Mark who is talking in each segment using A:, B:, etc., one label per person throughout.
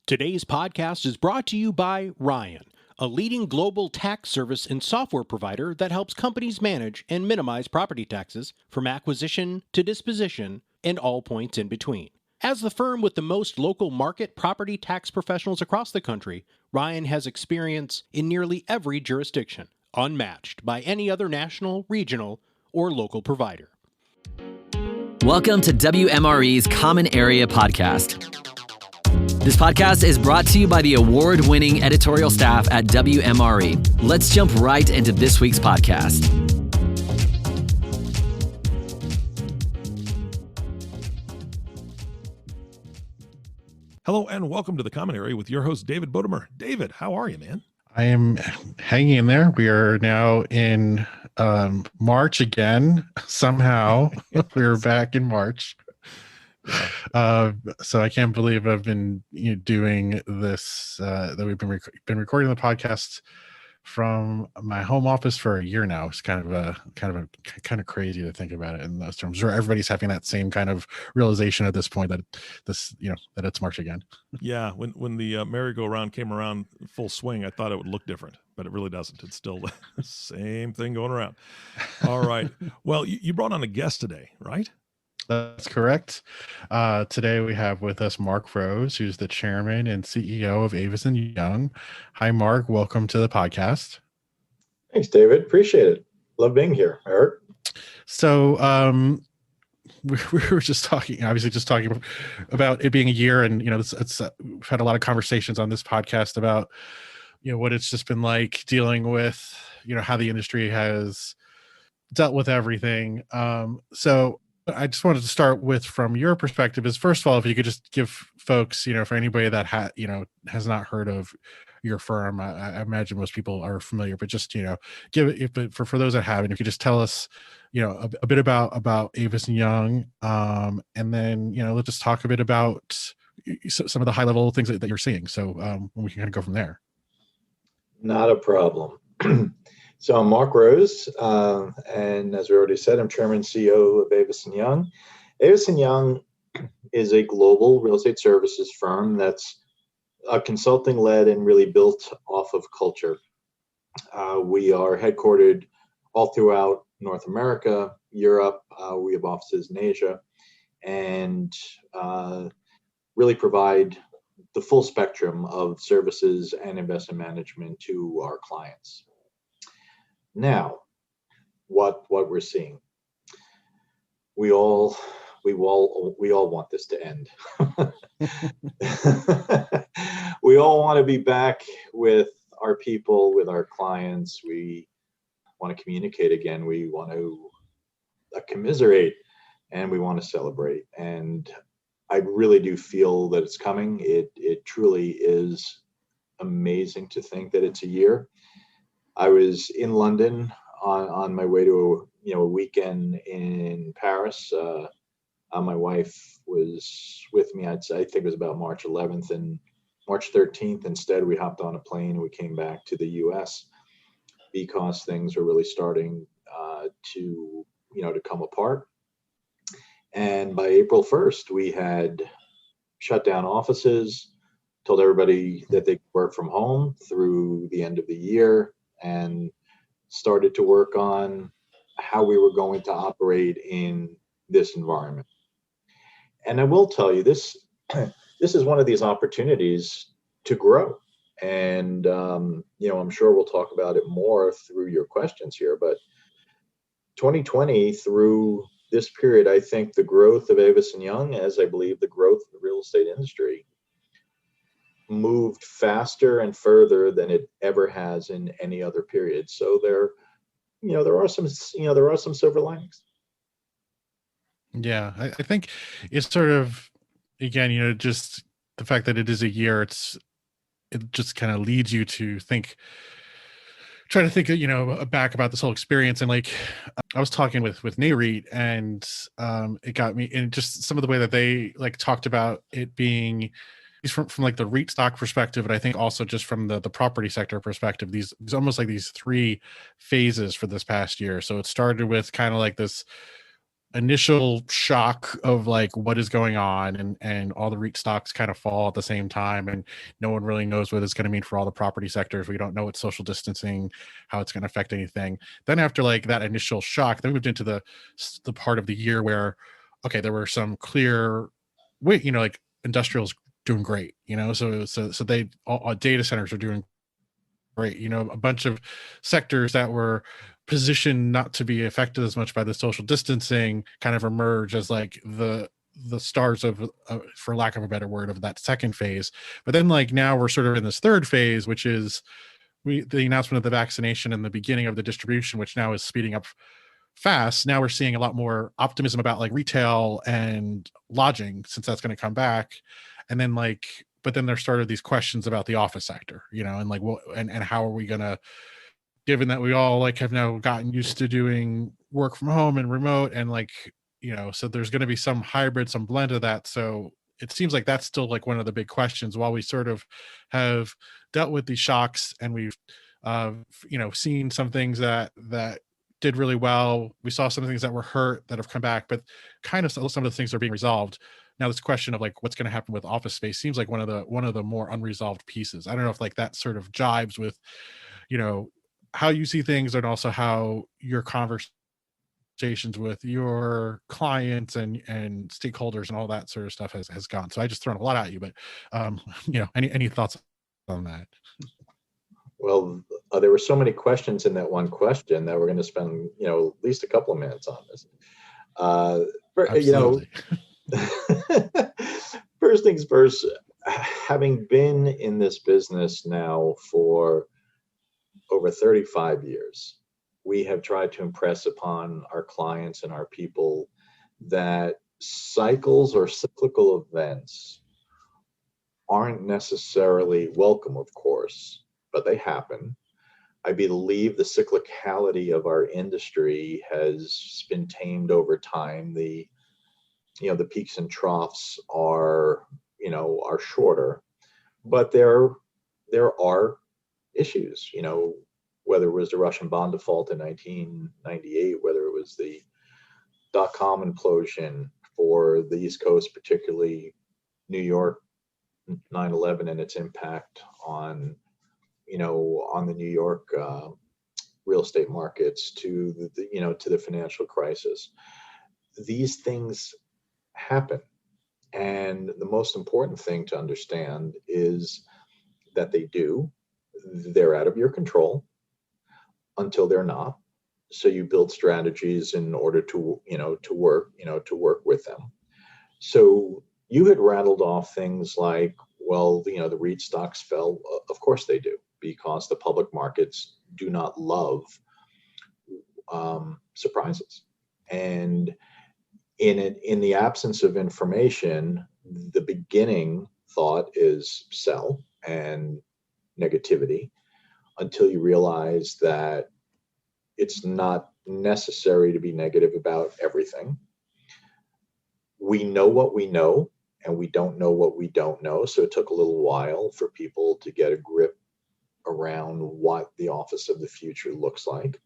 A: Today's podcast is brought to you by Ryan, a leading global tax service and software provider that helps companies manage and minimize property taxes from acquisition to disposition and all points in between. As the firm with the most local market property tax professionals across the country, Ryan has experience in nearly every jurisdiction, unmatched by any other national, regional, or local provider.
B: Welcome to WMRE's Common Area Podcast. This podcast is brought to you by the award-winning editorial staff at WMRE. Let's jump right into this week's podcast.
C: Hello and welcome to the Common Area with your host, David Bodamer. David, how are you, man?
D: I am hanging in there. We are now in March again. Somehow we're back in March. So I can't believe I've been doing this. That we've been recording the podcast from my home office for a year now. It's kind of crazy to think about it in those terms. Where everybody's having that same kind of realization at this point that that it's March again.
C: Yeah, when the merry-go-round came around full swing, I thought it would look different, but it really doesn't. It's still the same thing going around. All right. Well, you brought on a guest today, right?
D: That's correct. Today we have with us Mark Rose, who's the chairman and CEO of Avison Young. Hi, Mark. Welcome to the podcast.
E: Thanks, David. Appreciate it. Love being here, Eric.
D: So we were just talking about it being a year, and we've had a lot of conversations on this podcast about what it's just been like dealing with how the industry has dealt with everything. So I just wanted to start with, from your perspective, is first of all, if you could just give folks, for anybody that has not heard of your firm, I imagine most people are familiar, but just give it. But for those that haven't, if you just tell us, a bit about Avison Young, and then let's just talk a bit about some of the high level things that you're seeing. So we can kind of go from there.
E: Not a problem. So I'm Mark Rose, and as we already said, I'm Chairman and CEO of Avison Young. Avison Young is a global real estate services firm that's consulting-led and really built off of culture. We are headquartered all throughout North America, Europe. We have offices in Asia, and really provide the full spectrum of services and investment management to our clients. Now, what we're seeing, we all want this to end. We all want to be back with our people, with our clients. We want to communicate again. We want to commiserate, and we want to celebrate. And I really do feel that it's coming. It truly is amazing to think that it's a year. I was in London on my way to a weekend in Paris. My wife was with me. I think it was about March 11th, and March 13th. Instead, we hopped on a plane and we came back to the U.S. because things were really starting to come apart. And by April 1st, we had shut down offices, told everybody that they could work from home through the end of the year, and started to work on how we were going to operate in this environment. And I will tell you, this is one of these opportunities to grow. And, I'm sure we'll talk about it more through your questions here, but 2020 through this period, I think the growth of Avison Young, as I believe the growth of the real estate industry, moved faster and further than it ever has in any other period. So there are some silver linings.
D: Yeah, I think it's sort of, again, just the fact that it is a year, it just kind of leads you to try to think, back about this whole experience. And like, I was talking with NAREIT, and it got me, and just some of the way that they talked about it being, from like the REIT stock perspective, and I think also just from the property sector perspective, these almost like these three phases for this past year. So it started with kind of like this initial shock of like what is going on, and all the REIT stocks kind of fall at the same time, and no one really knows what it's going to mean for all the property sectors. We don't know what social distancing, how it's going to affect anything. Then after like that initial shock, then we moved into the part of the year where, okay, there were some clear, wait, like industrials doing great, so they all data centers are doing great, a bunch of sectors that were positioned not to be affected as much by the social distancing kind of emerge as like the stars of for lack of a better word, of that second phase. But then like now we're sort of in this third phase, which is the announcement of the vaccination and the beginning of the distribution, which now is speeding up fast. Now we're seeing a lot more optimism about like retail and lodging, since that's going to come back. And then like, but then there started these questions about the office sector, and like what, and how are we going to, given that we all like have now gotten used to doing work from home and remote, and like, so there's going to be some hybrid, some blend of that. So it seems like that's still like one of the big questions, while we sort of have dealt with these shocks, and we've seen some things that did really well. We saw some things that were hurt that have come back, but kind of some of the things are being resolved. Now this question of like what's going to happen with office space seems like one of the more unresolved pieces. I don't know if like that sort of jives with how you see things, and also how your conversations with your clients and stakeholders and all that sort of stuff has gone. So I just thrown a lot at you, but any thoughts on that?
E: Well, there were so many questions in that one question that we're going to spend, at least a couple of minutes on this.
D: Absolutely.
E: First things first, having been in this business now for over 35 years, we have tried to impress upon our clients and our people that cycles or cyclical events aren't necessarily welcome, of course, but they happen. I believe the cyclicality of our industry has been tamed over time. The peaks and troughs are shorter, but there are issues, whether it was the Russian bond default in 1998, whether it was the dot-com implosion for the East Coast, particularly New York, 9/11 and its impact on the New York real estate markets, to the financial crisis. These things happen. And the most important thing to understand is that they're out of your control until they're not. So you build strategies in order to work with them. So you had rattled off things like, well, the REIT stocks fell. Of course they do, because the public markets do not love surprises. And in the absence of information, the beginning thought is sell and negativity, until you realize that it's not necessary to be negative about everything. We know what we know, and we don't know what we don't know. So it took a little while for people to get a grip around what the office of the future looks like.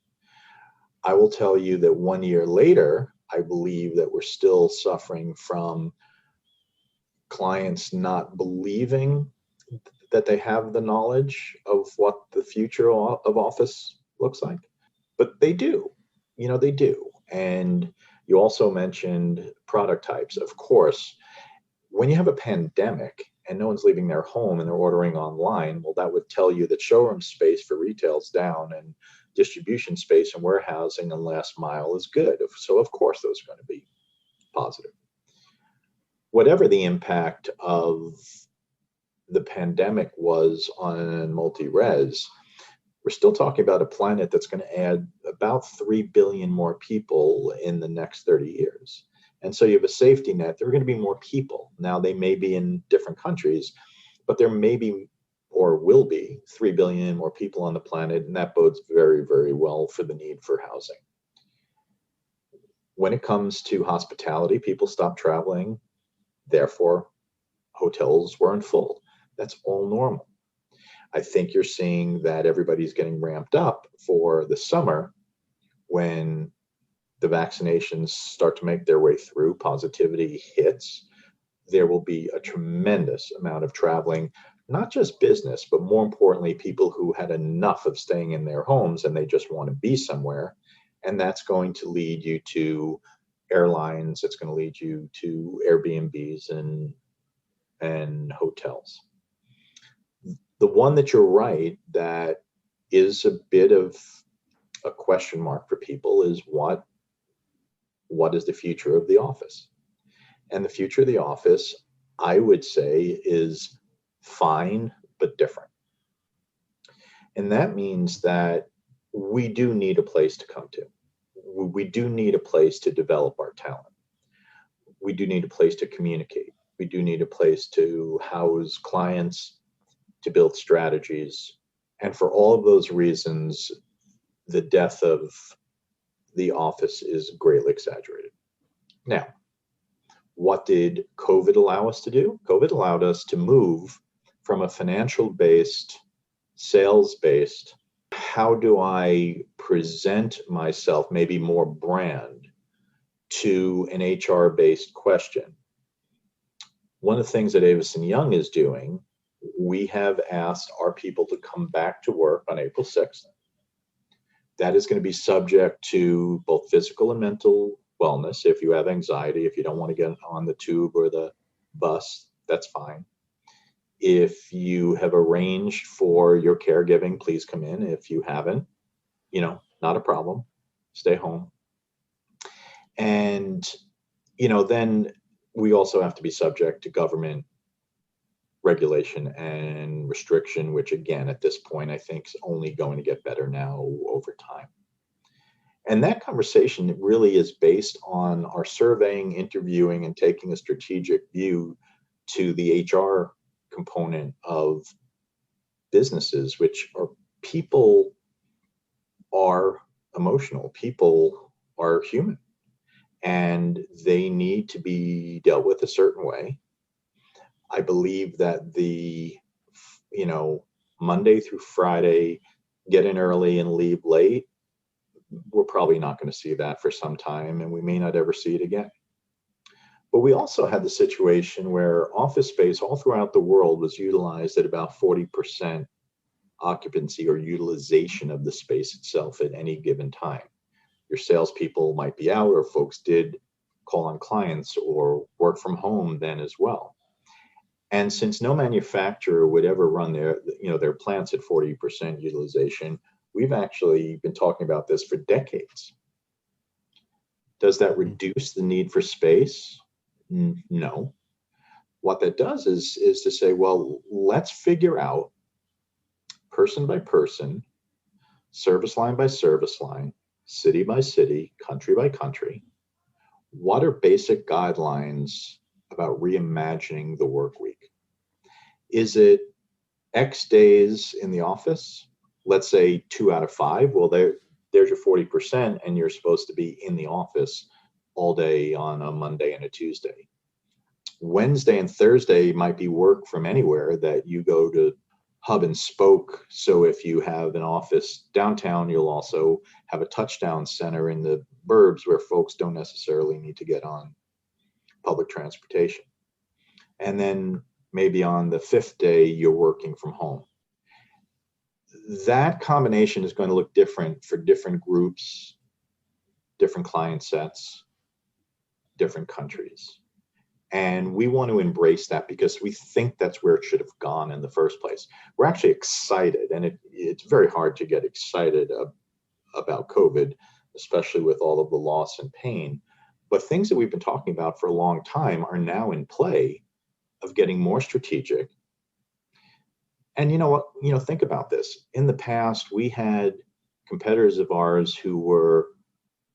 E: I will tell you that 1 year later, I believe that we're still suffering from clients not believing that they have the knowledge of what the future of office looks like. But they do, they do. And you also mentioned product types. Of course, when you have a pandemic and no one's leaving their home and they're ordering online, well, that would tell you that showroom space for retail's down, and distribution space and warehousing and last mile is good. So of course, those are going to be positive. Whatever the impact of the pandemic was on multi-res, we're still talking about a planet that's going to add about 3 billion more people in the next 30 years. And so you have a safety net. There are going to be more people. Now, they may be in different countries, but there may be, or will be, 3 billion more people on the planet, and that bodes very, very well for the need for housing. When it comes to hospitality, people stopped traveling, therefore hotels weren't full. That's all normal. I think you're seeing that everybody's getting ramped up for the summer, when the vaccinations start to make their way through, positivity hits, there will be a tremendous amount of traveling, not just business, but more importantly, people who had enough of staying in their homes and they just want to be somewhere. And that's going to lead you to airlines. It's going to lead you to Airbnbs and hotels. The one that you're right, that is a bit of a question mark for people, is what is the future of the office? And the future of the office, I would say, is fine, but different. And that means that we do need a place to come to. We do need a place to develop our talent. We do need a place to communicate. We do need a place to house clients, to build strategies. And for all of those reasons, the death of the office is greatly exaggerated. Now, what did COVID allow us to do? COVID allowed us to move from a financial-based, sales-based, how do I present myself, maybe more brand, to an HR-based question. One of the things that Avison Young is doing, we have asked our people to come back to work on April 6th. That is going to be subject to both physical and mental wellness. If you have anxiety, if you don't want to get on the tube or the bus, that's fine. If you have arranged for your caregiving, please come in. If you haven't, not a problem. Stay home. And, then we also have to be subject to government regulation and restriction, which again, at this point, I think is only going to get better now over time. And that conversation really is based on our surveying, interviewing, and taking a strategic view to the HR component of businesses, which are people are emotional, people are human, and they need to be dealt with a certain way. I believe that the, Monday through Friday, get in early and leave late, we're probably not going to see that for some time, and we may not ever see it again. But we also had the situation where office space all throughout the world was utilized at about 40% occupancy or utilization of the space itself at any given time. Your salespeople might be out, or folks did call on clients or work from home then as well. And since no manufacturer would ever run their plants at 40% utilization, we've actually been talking about this for decades. Does that reduce the need for space? No. What that does is to say, well, let's figure out person by person, service line by service line, city by city, country by country, what are basic guidelines about reimagining the work week? Is it X days in the office? Let's say 2 out of 5. Well, there's your 40%, and you're supposed to be in the office all day on a Monday and a Tuesday. Wednesday and Thursday might be work from anywhere, that you go to hub and spoke. So if you have an office downtown, you'll also have a touchdown center in the burbs where folks don't necessarily need to get on public transportation. And then maybe on the 5th day, you're working from home. That combination is going to look different for different groups, different client sets, different countries. And we want to embrace that because we think that's where it should have gone in the first place. We're actually excited, and it's very hard to get excited about COVID, especially with all of the loss and pain. But things that we've been talking about for a long time are now in play of getting more strategic. And think about this. In the past, we had competitors of ours who were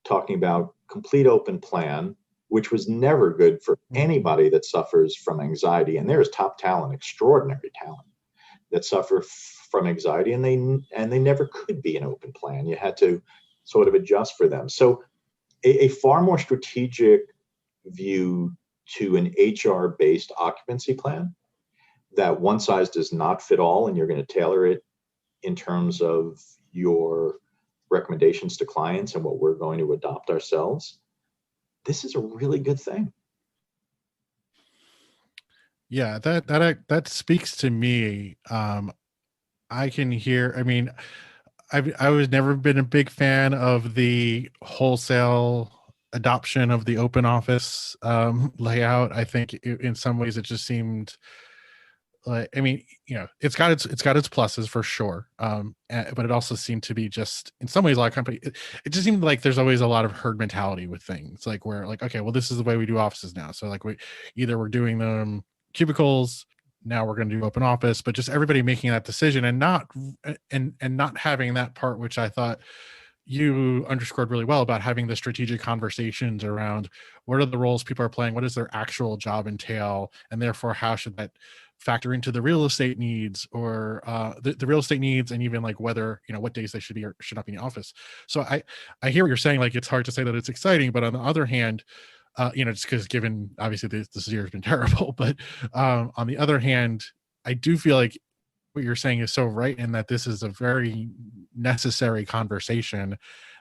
E: talking about complete open plan, which was never good for anybody that suffers from anxiety. And there's top talent, extraordinary talent, that suffer from anxiety, and they never could be an open plan. You had to sort of adjust for them. So a far more strategic view to an HR-based occupancy plan, that one size does not fit all, and you're going to tailor it in terms of your recommendations to clients and what we're going to adopt ourselves, this is a really good thing.
D: Yeah, that speaks to me. I can hear. I mean, I was never been a big fan of the wholesale adoption of the open office layout. I think in some ways it just seemed like, I mean, it's got its pluses for sure, but it also seemed to be just in some ways a lot of company. It just seemed like there's always a lot of herd mentality with things, like where like, okay, well, this is the way we do offices now. So like we're doing them cubicles, now we're going to do open office, but just everybody making that decision and not having that part, which I thought you underscored really well, about having the strategic conversations around what are the roles people are playing, what does their actual job entail, and therefore how should that factor into the real estate needs, or the real estate needs, and even like whether, what days they should be or should not be in the office. So I hear what you're saying, like it's hard to say that it's exciting, but on the other hand, just because given obviously this year has been terrible, but on the other hand, I do feel like what you're saying is so right, in that this is a very necessary conversation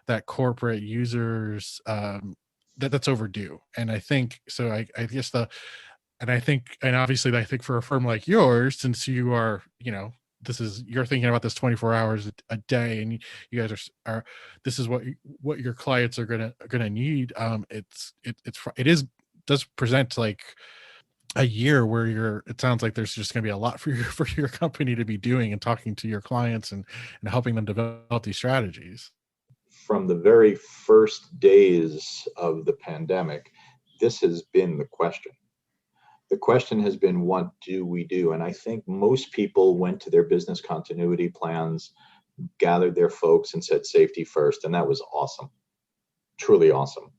D: that corporate users that's overdue. And I think so. I guess and obviously I think for a firm like yours, since you are, you're thinking about this 24 hours a day, and you guys are this is what your clients are gonna need. It does present like a year where it sounds like there's just going to be a lot for your company to be doing and talking to your clients and helping them develop these strategies.
E: From the very first days of the pandemic, this has been the question. The question has been, what do we do? And I think most people went to their business continuity plans, gathered their folks and said safety first. And that was awesome, truly awesome.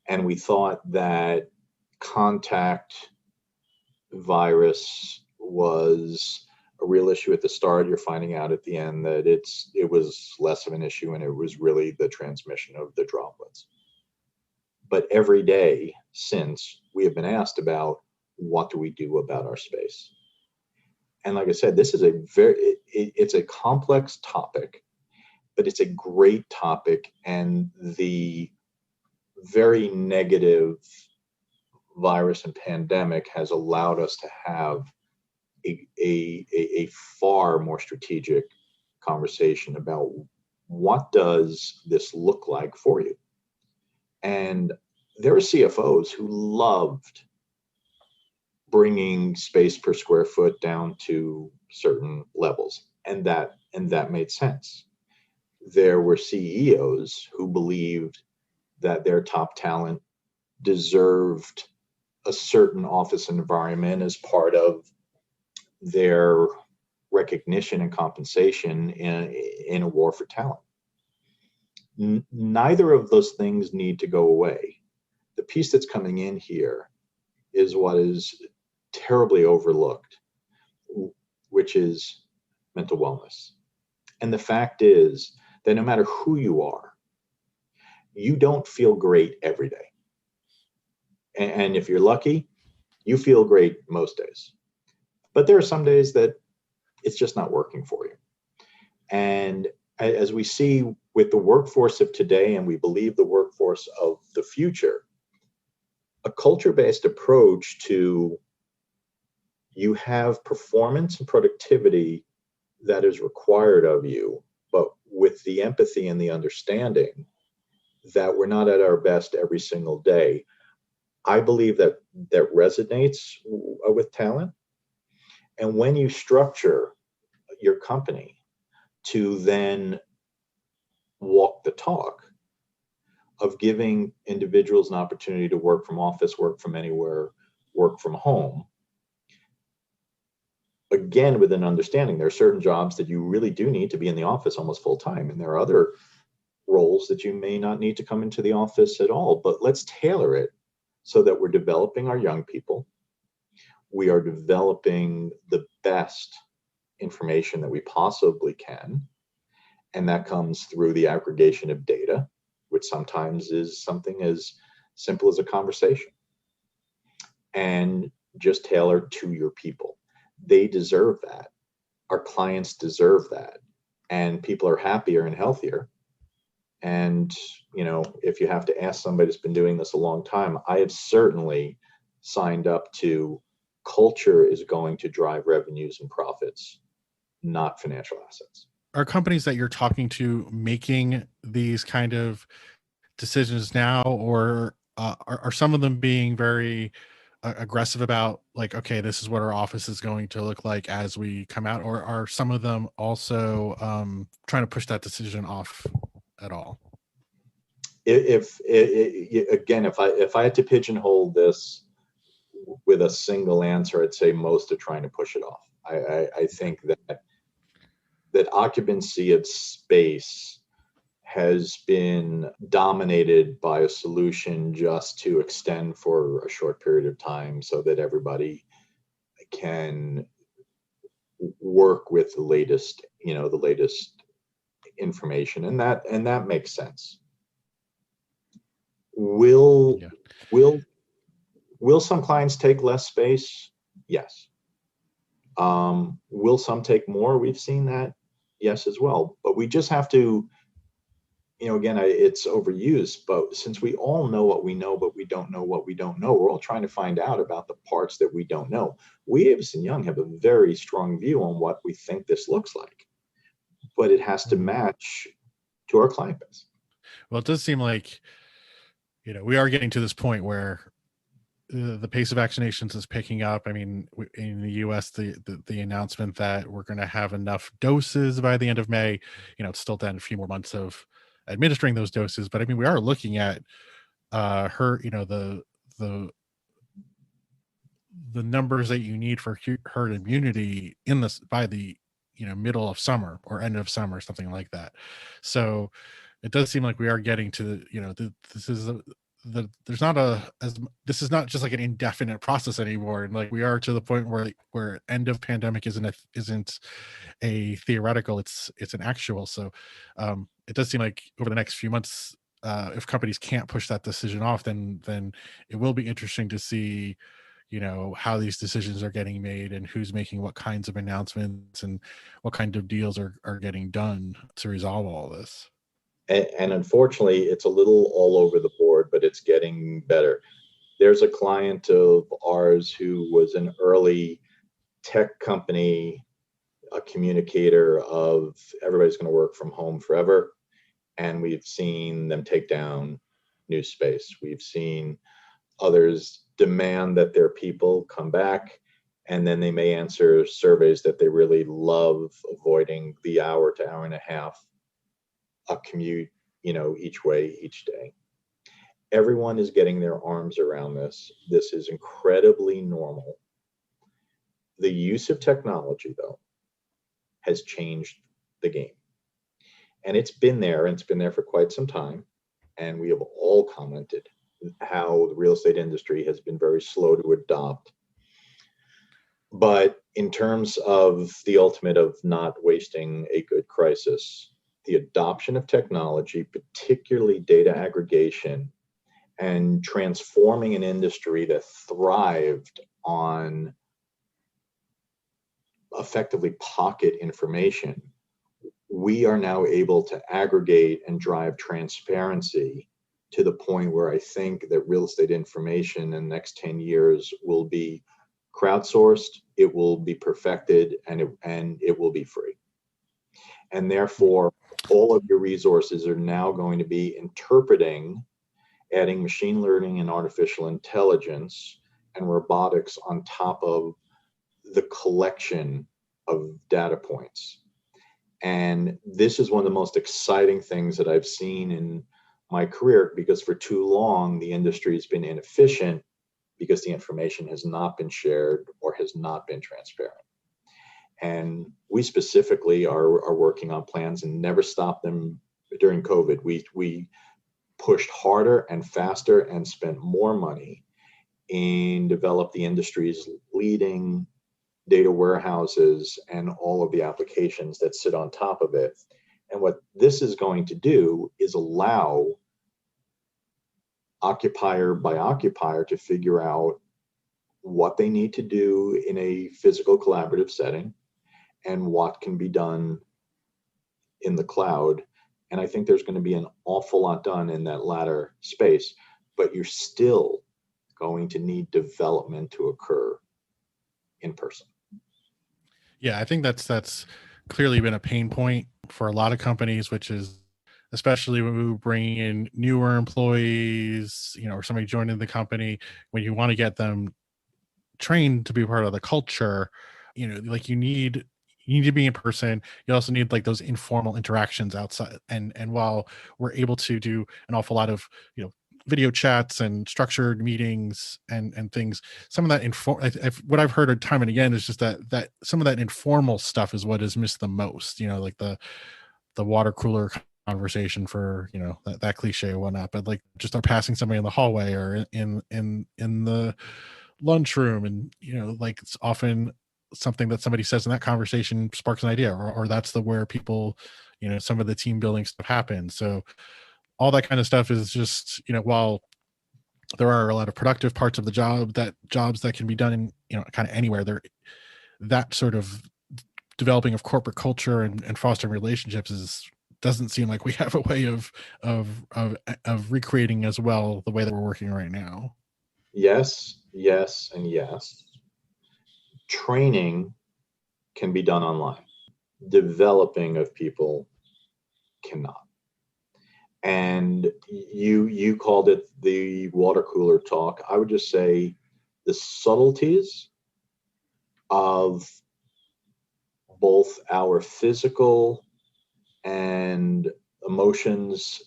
E: And we thought that contact virus was a real issue at the start. You're finding out at the end that it was less of an issue, and it was really the transmission of the droplets. But every day since, we have been asked about, what do we do about our space? And like I said, this is it's a complex topic, but it's a great topic. And the very negative virus and pandemic has allowed us to have a far more strategic conversation about what does this look like for you. And there are CFOs who loved bringing space per square foot down to certain levels, and that made sense. There were CEOs who believed that their top talent deserved a certain office environment as part of their recognition and compensation in a war for talent. Neither of those things need to go away. The piece that's coming in here is what is terribly overlooked, which is mental wellness. And the fact is that no matter who you are, you don't feel great every day. And if you're lucky, you feel great most days. But there are some days that it's just not working for you. And as we see with the workforce of today, and we believe the workforce of the future, a culture-based approach to, you have performance and productivity that is required of you, but with the empathy and the understanding that we're not at our best every single day. I believe that resonates with talent. And when you structure your company to then walk the talk of giving individuals an opportunity to work from office, work from anywhere, work from home, again, with an understanding there are certain jobs that you really do need to be in the office almost full time. And there are other roles that you may not need to come into the office at all, but let's tailor it so that we're developing our young people. We are developing the best information that we possibly can. And that comes through the aggregation of data, which sometimes is something as simple as a conversation. And just tailor to your people. They deserve that. Our clients deserve that. And people are happier and healthier And, if you have to ask somebody that's been doing this a long time, I have certainly signed up to culture is going to drive revenues and profits, not financial assets.
D: Are companies that you're talking to making these kind of decisions now, or are some of them being very aggressive about, like, okay, this is what our office is going to look like as we come out, or are some of them also trying to push that decision off at all?
E: If I had to pigeonhole this with a single answer, I'd say most are trying to push it off. I think that occupancy of space has been dominated by a solution just to extend for a short period of time so that everybody can work with the latest information, and that makes sense. Will some clients take less space? Yes. Will some take more? We've seen that, yes, as well. But we just have to, again, it's overused, but since we all know what we know, but we don't know what we don't know, we're all trying to find out about the parts that we don't know. We, Avison Young, have a very strong view on what we think this looks like, but it has to match to our client base.
D: Well, it does seem like, we are getting to this point where the pace of vaccinations is picking up. I mean, in the US, the announcement that we're going to have enough doses by the end of May, it's still then a few more months of administering those doses. But I mean, we are looking at the numbers that you need for herd immunity by the middle of summer or end of summer, something like that. So it does seem like we are getting to this is not just like an indefinite process anymore, and like we are to the point where end of pandemic isn't a theoretical, it's an actual. So it does seem like over the next few months, if companies can't push that decision off, then it will be interesting to see how these decisions are getting made and who's making what kinds of announcements and what kind of deals are getting done to resolve all this.
E: And unfortunately, it's a little all over the board, but it's getting better. There's a client of ours who was an early tech company, a communicator of everybody's going to work from home forever. And we've seen them take down new space. We've seen others demand that their people come back, and then they may answer surveys that they really love avoiding the hour to hour and a half a commute, each way, each day. Everyone is getting their arms around this. This is incredibly normal. The use of technology, though, has changed the game. And it's been there for quite some time. And we have all commented how the real estate industry has been very slow to adopt. But in terms of the ultimate of not wasting a good crisis, the adoption of technology, particularly data aggregation, and transforming an industry that thrived on effectively pocket information, we are now able to aggregate and drive transparency to the point where I think that real estate information in the next 10 years will be crowdsourced, it will be perfected, and it will be free. And therefore, all of your resources are now going to be interpreting, adding machine learning and artificial intelligence and robotics on top of the collection of data points. And this is one of the most exciting things that I've seen in my career, because for too long, the industry has been inefficient because the information has not been shared or has not been transparent. And we specifically are working on plans and never stopped them during COVID. We pushed harder and faster and spent more money and developed the industry's leading data warehouses and all of the applications that sit on top of it. And what this is going to do is allow occupier by occupier to figure out what they need to do in a physical collaborative setting and what can be done in the cloud. And I think there's going to be an awful lot done in that latter space, but you're still going to need development to occur in person.
D: Yeah, I think that's clearly been a pain point for a lot of companies, which is especially when we bring in newer employees, or somebody joining the company, when you want to get them trained to be part of the culture, like you need to be in person. You also need like those informal interactions outside. And while we're able to do an awful lot of, video chats and structured meetings and things, some of that what I've heard time and again is just that some of that informal stuff is what is missed the most, like the water cooler conversation, for that cliche or whatnot, but like just passing somebody in the hallway or in the lunchroom, and like it's often something that somebody says in that conversation sparks an idea, or that's where people, some of the team building stuff happens. So all that kind of stuff is just, while there are a lot of productive parts of the jobs that can be done in, kind of anywhere, there, that sort of developing of corporate culture and fostering relationships doesn't seem like we have a way of recreating as well the way that we're working right now.
E: Yes, and yes. Training can be done online. Developing of people cannot. And you called it the water cooler talk. I would just say the subtleties of both our physical and emotions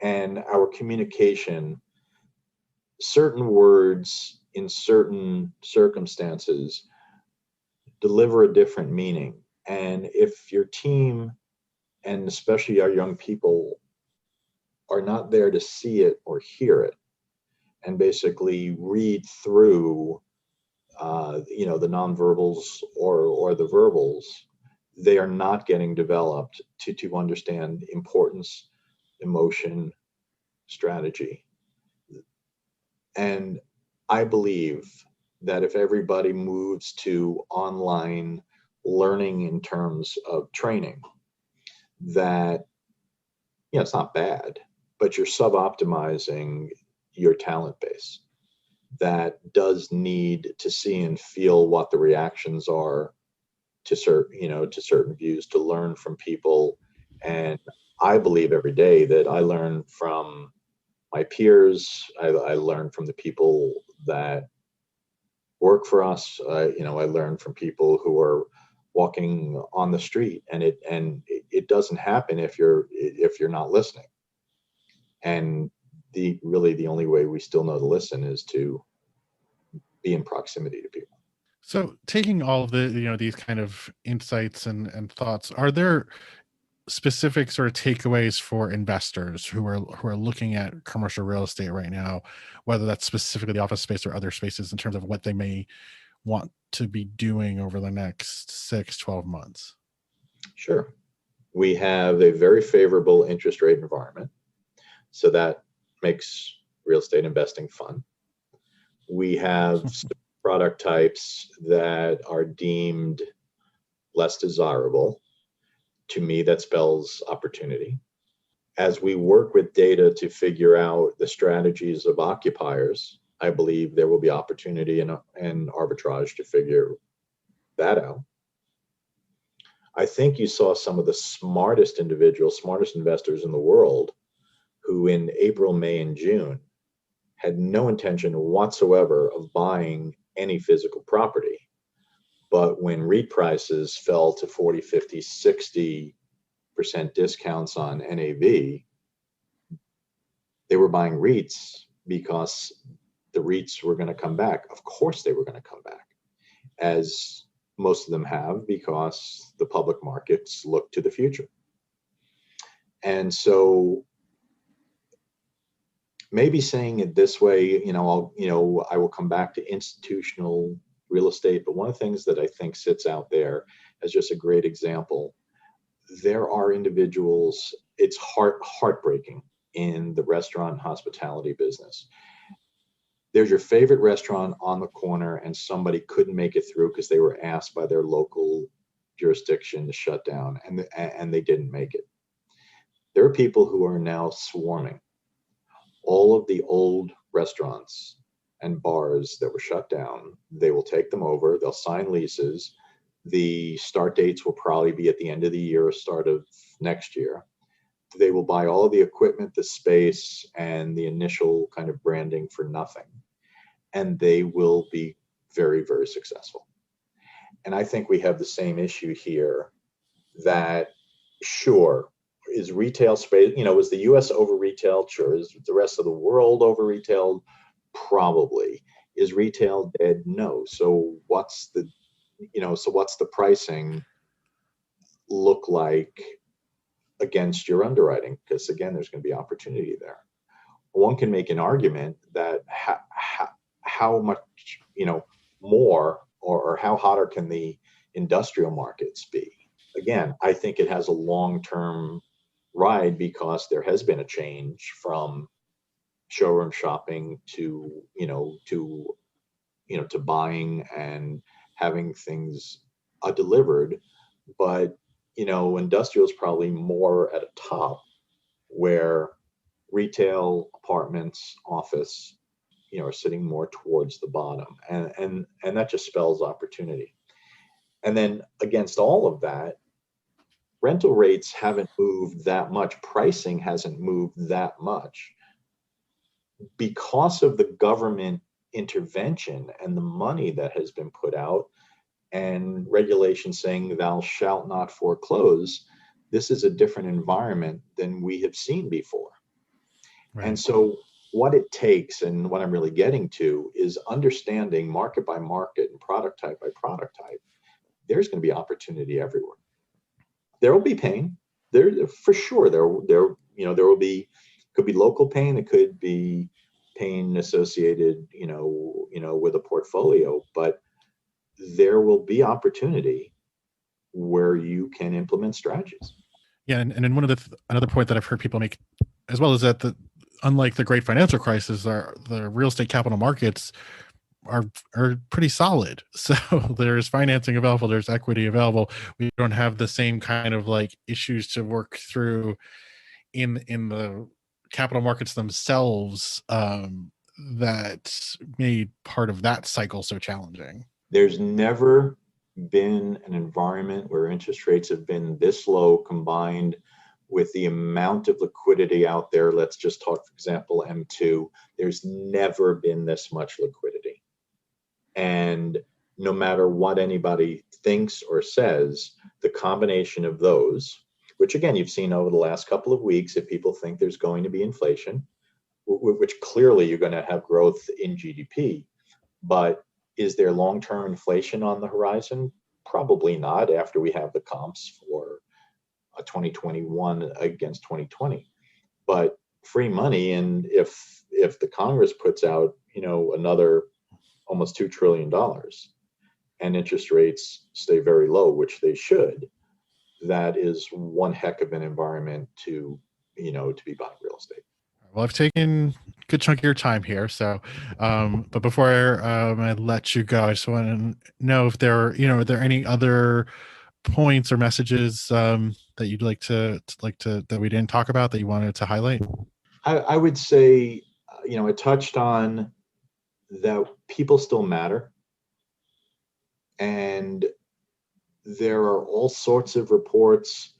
E: and our communication, certain words in certain circumstances deliver a different meaning. And if your team, and especially our young people, are not there to see it or hear it and basically read through the nonverbals or the verbals, they are not getting developed to understand importance, emotion, strategy. And I believe that if everybody moves to online learning in terms of training, that, it's not bad, but you're sub-optimizing your talent base that does need to see and feel what the reactions are to certain views, to learn from people. And I believe every day that I learn from my peers. I learn from the people that work for us. I learn from people who are walking on the street, and it doesn't happen if you're not listening. And the only way we still know to listen is to be in proximity to people.
D: So taking all of the, these kind of insights and thoughts, are there specific sort of takeaways for investors who are looking at commercial real estate right now, whether that's specifically the office space or other spaces, in terms of what they may want to be doing over the next 6-12 months?
E: Sure. We have a very favorable interest rate environment, so that makes real estate investing fun. We have product types that are deemed less desirable. To me, that spells opportunity. As we work with data to figure out the strategies of occupiers, I believe there will be opportunity and arbitrage to figure that out. I think you saw some of the smartest investors in the world who in April, May, and June had no intention whatsoever of buying any physical property. But when REIT prices fell to 40, 50, 60% discounts on NAV, they were buying REITs because the REITs were going to come back. Of course they were going to come back, as most of them have, because the public markets look to the future. And so maybe saying it this way, I will come back to institutional real estate, but one of the things that I think sits out there as just a great example, there are individuals, it's heartbreaking in the restaurant and hospitality business. There's your favorite restaurant on the corner and somebody couldn't make it through because they were asked by their local jurisdiction to shut down, and they didn't make it. There are people who are now swarming all of the old restaurants and bars that were shut down. They will take them over. They'll sign leases. The start dates will probably be at the end of the year or start of next year. They will buy all the equipment, the space, and the initial kind of branding for nothing. And they will be very, very successful. And I think we have the same issue here that, sure, is retail space, is the US over retailed? Sure. Is the rest of the world over retailed? Probably. Is retail dead? No. So what's the pricing look like against your underwriting? Because again, there's going to be opportunity there. One can make an argument that how much, more or how hotter can the industrial markets be? Again, I think it has a long-term ride because there has been a change from showroom shopping to buying and having things delivered. But industrial is probably more at a top, where retail, apartments, office, are sitting more towards the bottom, and that just spells opportunity. And then against all of that, rental rates haven't moved that much. Pricing hasn't moved that much because of the government intervention and the money that has been put out and regulations saying thou shalt not foreclose. This is a different environment than we have seen before. Right. And so what it takes, and what I'm really getting to, is understanding market by market and product type by product type. There's going to be opportunity everywhere. There will be pain. There for sure. There will be, could be local pain. It could be pain associated, with a portfolio. But there will be opportunity where you can implement strategies.
D: Yeah, and then another point that I've heard people make, as well, is that unlike the great financial crisis, the real estate capital markets are pretty solid. So there's financing available, there's equity available. We don't have the same kind of issues to work through in the capital markets themselves that made part of that cycle so challenging.
E: There's never been an environment where interest rates have been this low, combined with the amount of liquidity out there. Let's just talk, for example, M2. There's never been this much liquidity. And no matter what anybody thinks or says, the combination of those, which again, you've seen over the last couple of weeks, if people think there's going to be inflation, which clearly you're going to have growth in GDP, but is there long-term inflation on the horizon? Probably not, after we have the comps for 2021 against 2020. But free money, and if the Congress puts out another almost $2 trillion and interest rates stay very low, which they should, that is one heck of an environment to be buying real estate.
D: Well, I've taken a good chunk of your time here, so but before I let you go, I just want to know if are there any other points or messages that you'd like to that we didn't talk about that you wanted to highlight?
E: I would say, I touched on that people still matter, and there are all sorts of reports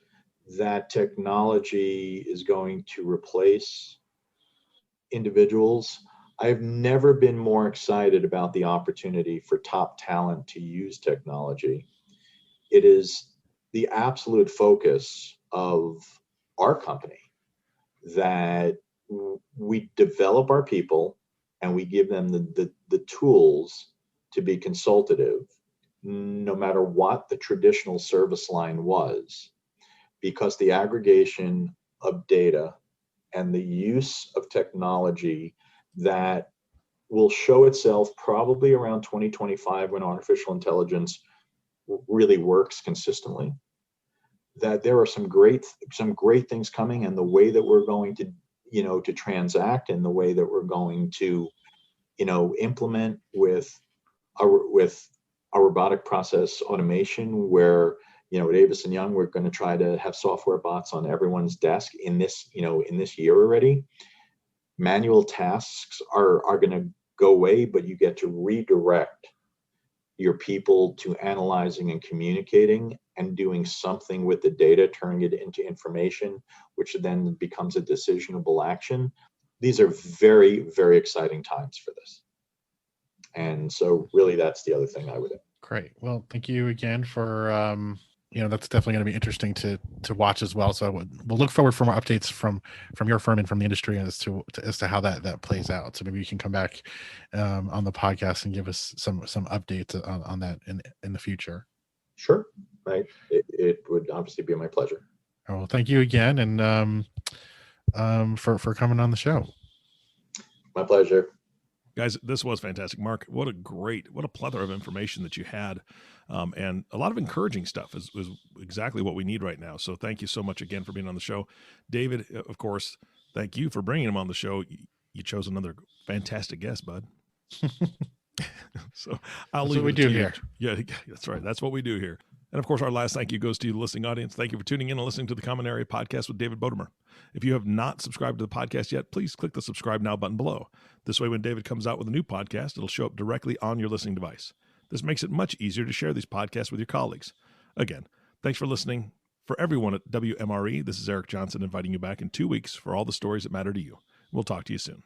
E: that technology is going to replace individuals. I've never been more excited about the opportunity for top talent to use technology. It is the absolute focus of our company that we develop our people and we give them the tools to be consultative, no matter what the traditional service line was, because the aggregation of data and the use of technology that will show itself probably around 2025, when artificial intelligence really works consistently, that there are some great things coming, and the way that we're going to to transact, and the way that we're going to implement with a robotic process automation, where at Avison Young, we're going to try to have software bots on everyone's desk in this year already. Manual tasks are going to go away, but you get to redirect your people to analyzing and communicating and doing something with the data, turning it into information, which then becomes a decisionable action. These are very, very exciting times for this. And so really that's the other thing I would add.
D: Great. Well, thank you again for, that's definitely going to be interesting to watch as well. So we'll look forward for more updates from your firm and from the industry as to how that plays out. So maybe you can come back on the podcast and give us some updates on that in the future.
E: Sure. Right. It would obviously be my pleasure.
D: Well, thank you again, and for coming on the show.
E: My pleasure.
C: Guys, this was fantastic. Mark, what a plethora of information that you had, and a lot of encouraging stuff is exactly what we need right now. So thank you so much again for being on the show. David, of course, thank you for bringing him on the show. You chose another fantastic guest, bud. So I'll leave it to you. Here. Yeah, that's right. That's what we do here. And of course, our last thank you goes to you, the listening audience. Thank you for tuning in and listening to the Common Area Podcast with David Bodamer. If you have not subscribed to the podcast yet, please click the subscribe now button below. This way, when David comes out with a new podcast, it'll show up directly on your listening device. This makes it much easier to share these podcasts with your colleagues. Again, thanks for listening. For everyone at WMRE, this is Eric Johnson inviting you back in 2 weeks for all the stories that matter to you. We'll talk to you soon.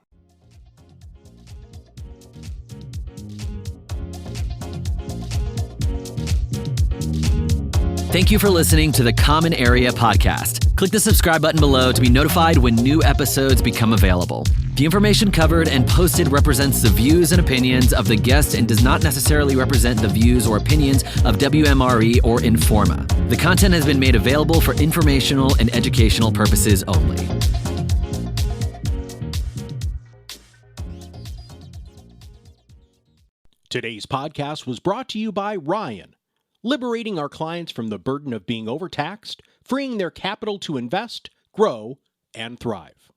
B: Thank you for listening to the Common Area Podcast. Click the subscribe button below to be notified when new episodes become available. The information covered and posted represents the views and opinions of the guest and does not necessarily represent the views or opinions of WMRE or Informa. The content has been made available for informational and educational purposes only.
A: Today's podcast was brought to you by Ryan, liberating our clients from the burden of being overtaxed, freeing their capital to invest, grow, and thrive.